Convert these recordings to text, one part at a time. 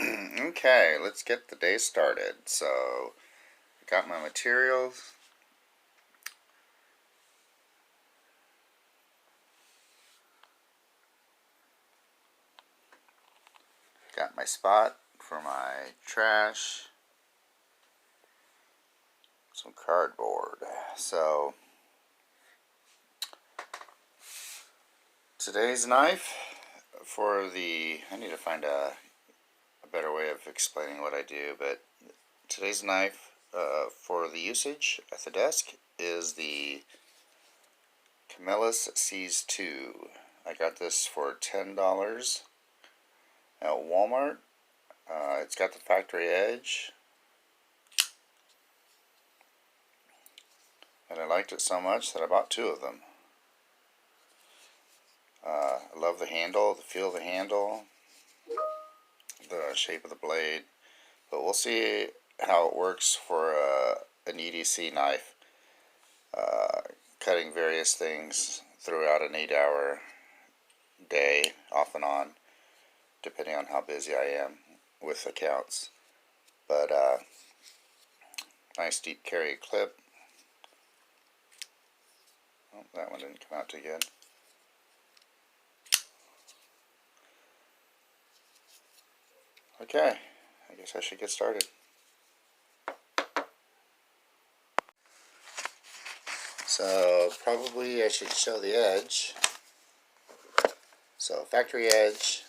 Okay, let's get the day started. So, I got my materials. Got my spot for my trash. Some cardboard. So, today's knife for I need to find a better way of explaining what I do, but today's knife for the usage at the desk is the Camillus Seas 2. I got this for $10 at Walmart. It's got the factory edge, and I liked it so much that I bought two of them. I love the handle, the feel of the handle, the shape of the blade, but we'll see how it works for an EDC knife, cutting various things throughout an 8-hour day, off and on, depending on how busy I am with accounts. But nice deep carry clip. Oh, that one didn't come out too good. Okay, I guess I should get started. So probably I should show the edge. So factory edge.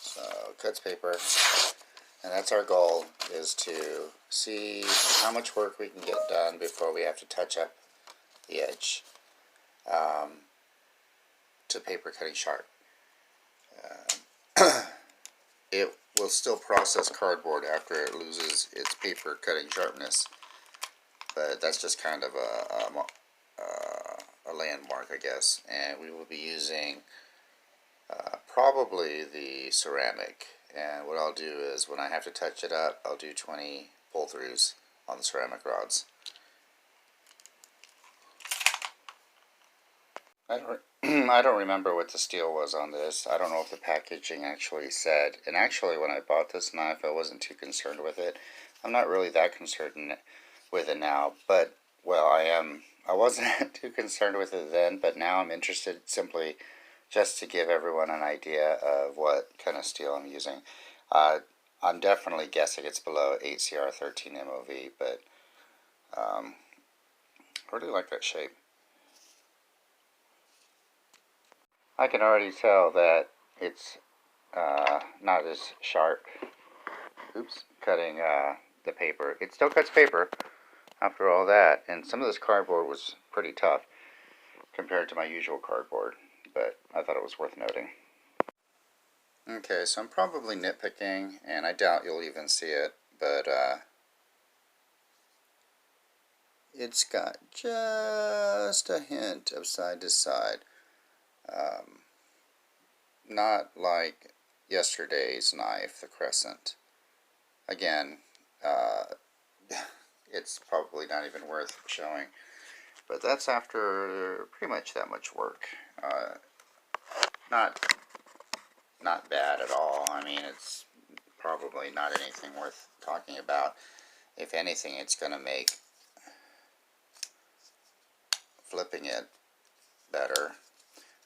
So cuts paper. And that's our goal, is to see how much work we can get done before we have to touch up the edge to paper cutting sharp. It will still process cardboard after it loses its paper cutting sharpness, but that's just kind of a landmark, I guess. And we will be using probably the ceramic. And what I'll do is, when I have to touch it up, I'll do 20 pull-throughs on the ceramic rods. I don't remember what the steel was on this. I don't know if the packaging actually said. And actually, when I bought this knife, I wasn't too concerned with it. I'm not really that concerned with it now, but, well, I am. I wasn't too concerned with it then, but now I'm interested, simply just to give everyone an idea of what kind of steel I'm using. I'm definitely guessing it's below 8CR13 MOV, but I really like that shape. I can already tell that it's not as sharp. Oops, cutting the paper. It still cuts paper after all that, and some of this cardboard was pretty tough compared to my usual cardboard, but I thought it was worth noting. Okay, so I'm probably nitpicking, and I doubt you'll even see it, but it's got just a hint of side to side. Not like yesterday's knife, the Crescent. Again, it's probably not even worth showing, but that's after pretty much that much work. Not bad at all. I mean, it's probably not anything worth talking about. If anything, it's going to make flipping it better.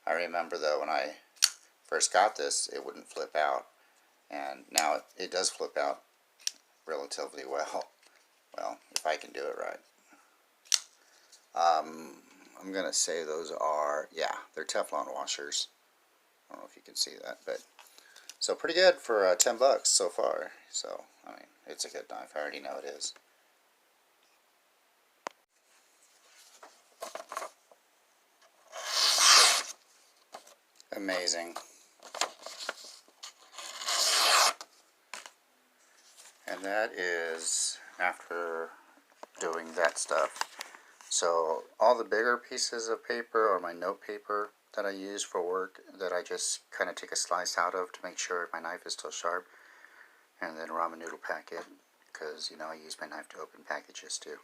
I remember, though, when I first got this, it wouldn't flip out, and now it does flip out relatively well. Well, if I can do it right. I'm going to say those are, yeah, they're Teflon washers. I don't know if you can see that, but so pretty good for $10 so far. So, I mean, it's a good knife. I already know it is. Amazing. And that is after doing that stuff. So all the bigger pieces of paper, or my note paper that I use for work, that I just kind of take a slice out of to make sure my knife is still sharp, and then ramen noodle pack it, because, you know, I use my knife to open packages too.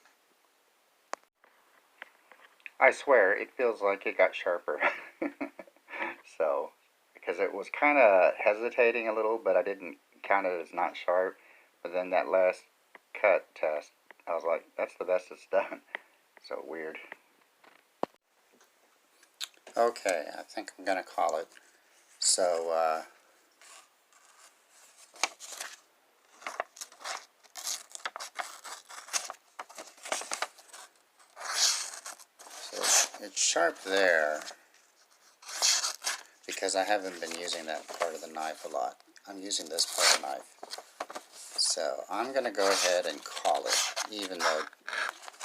I swear, it feels like it got sharper. So, because it was kind of hesitating a little, but I didn't count it as not sharp. But then that last cut test, I was like, that's the best it's done. So weird. Okay, I think I'm gonna call it. So it's sharp there because I haven't been using that part of the knife a lot. I'm using this part of the knife. So I'm going to go ahead and call it, even though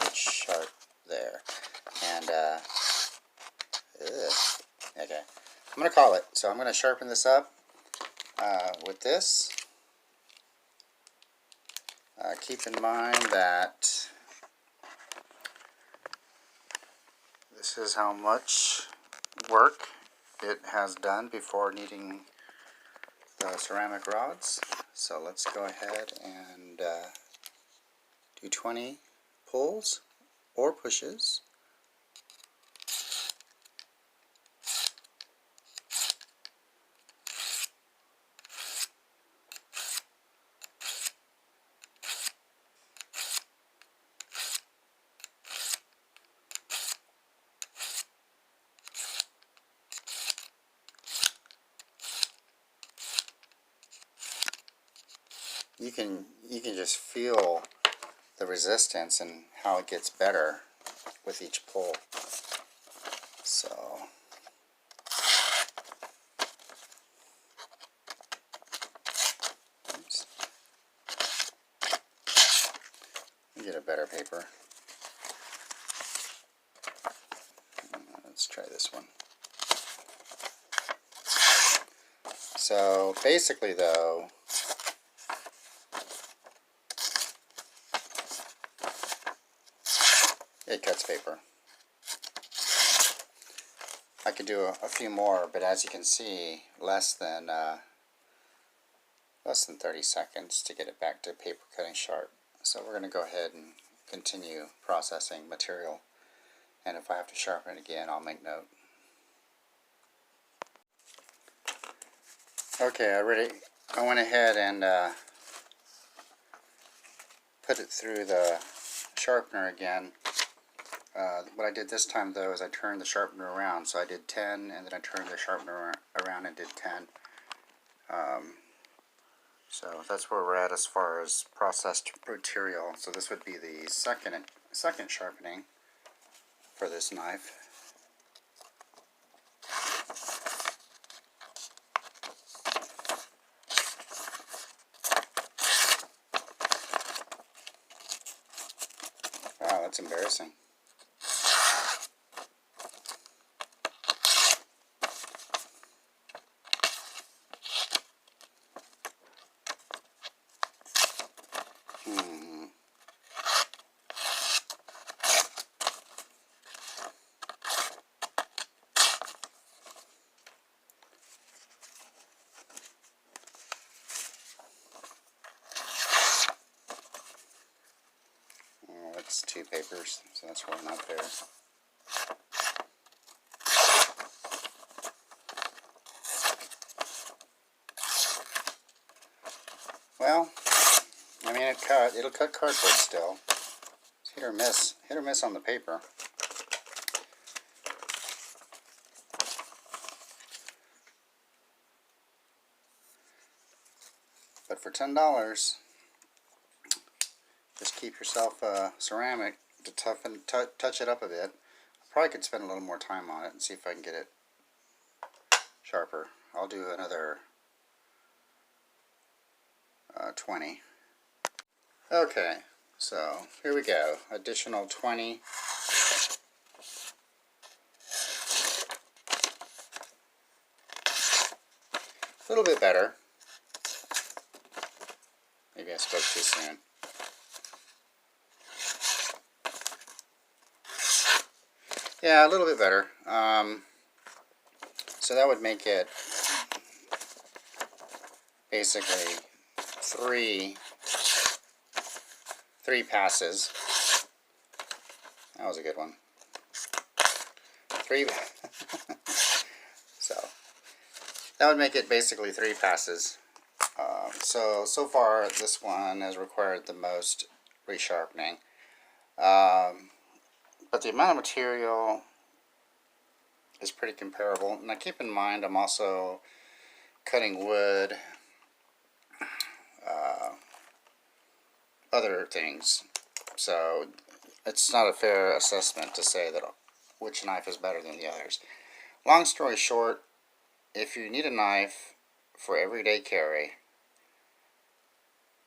it's sharp there. And, okay. I'm going to call it. So I'm going to sharpen this up with this. Keep in mind that this is how much work it has done before needing the ceramic rods. So let's go ahead and do 20 pulls or pushes. You can just feel the resistance and how it gets better with each pull. So oops. Let me get a better paper. Let's try this one. So basically though, it cuts paper. I could do a few more, but as you can see, less than 30 seconds to get it back to paper cutting sharp. So we're going to go ahead and continue processing material, and if I have to sharpen it again, I'll make note. Okay, I went ahead and put it through the sharpener again. What I did this time though is I turned the sharpener around, so I did 10 and then I turned the sharpener around and did 10. So that's where we're at as far as processed material. So this would be the second sharpening for this knife. Wow, that's embarrassing. That's 2 papers, so that's one not there. Well, I mean it'll cut cardboard still. It's hit or miss on the paper. But for $10, just keep yourself a ceramic to touch it up a bit. I probably could spend a little more time on it and see if I can get it sharper. I'll do another 20. Okay, so here we go. Additional 20. A little bit better. Maybe I spoke too soon. Yeah, a little bit better. So that would make it basically three passes. That was a good one. 3. So That would make it basically 3 passes. So far this one has required the most resharpening. But the amount of material is pretty comparable. Now keep in mind I'm also cutting wood, other things. So it's not a fair assessment to say that which knife is better than the others. Long story short, if you need a knife for everyday carry,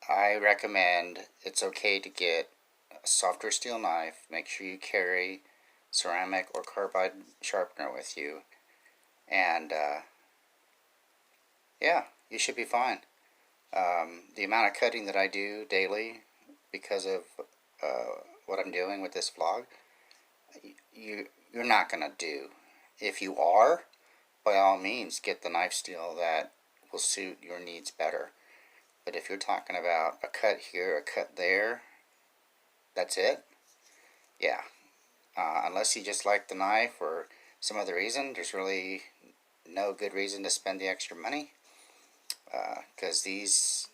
I recommend it's okay to get a softer steel knife. Make sure you carry ceramic or carbide sharpener with you, and yeah, you should be fine. The amount of cutting that I do daily because of what I'm doing with this vlog, you're not going to do. If you are, by all means, get the knife steel that will suit your needs better. But if you're talking about a cut here, a cut there, that's it? Yeah. Unless you just like the knife or some other reason, there's really no good reason to spend the extra money. Because these,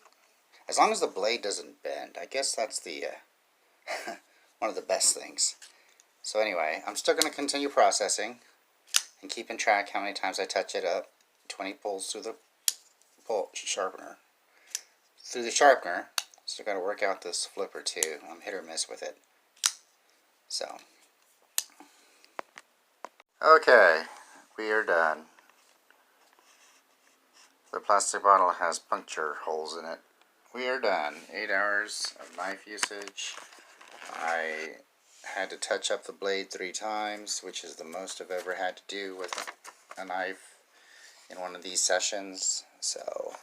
as long as the blade doesn't bend, I guess that's the one of the best things. So anyway, I'm still going to continue processing and keeping track how many times I touch it up. 20 pulls through the sharpener. Still got to work out this flipper too. I'm hit or miss with it. So, okay, we are done. The plastic bottle has puncture holes in it. We are done. 8 hours of knife usage. I had to touch up the blade 3 times, which is the most I've ever had to do with a knife in one of these sessions. So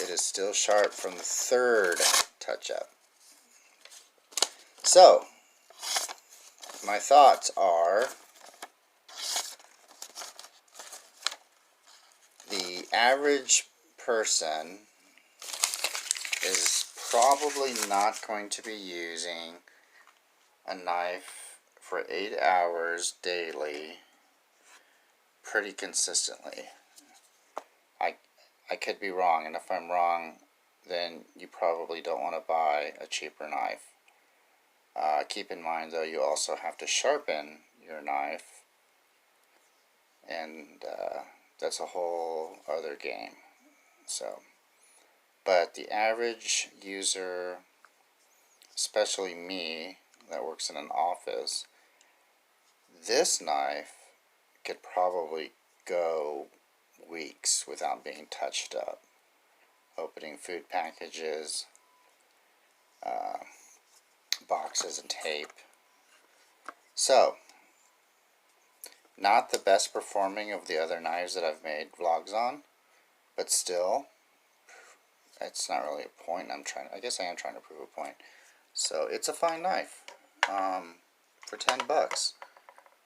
it is still sharp from the 3rd touch-up. So, my thoughts are, the average person is probably not going to be using a knife for 8 hours daily pretty consistently. I could be wrong, and if I'm wrong, then you probably don't want to buy a cheaper knife. Keep in mind, though, you also have to sharpen your knife, and that's a whole other game. So, but the average user, especially me, that works in an office, this knife could probably go weeks without being touched up. Opening food packages, boxes and tape. So, not the best performing of the other knives that I've made vlogs on, but still, it's not really a point I guess I am trying to prove a point. So, it's a fine knife, for $10.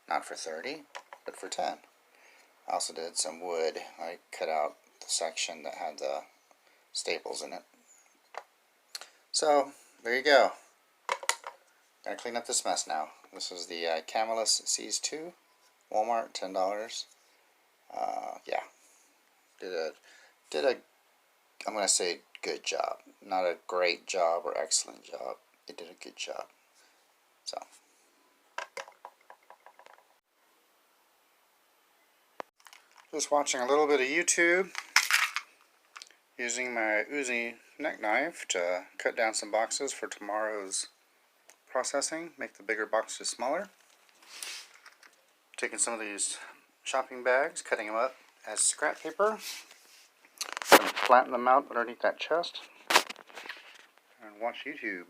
Not for 30, but for 10. I also did some wood. I cut out the section that had the staples in it. So, there you go. Gotta clean up this mess now. This is the Camillus Seas 2, Walmart, $10. Yeah, did a I'm gonna say good job. Not a great job or excellent job. It did a good job. So, just watching a little bit of YouTube, using my Uzi neck knife to cut down some boxes for tomorrow's processing, make the bigger boxes smaller. Taking some of these shopping bags, cutting them up as scrap paper, and flatten them out underneath that chest, and watch YouTube.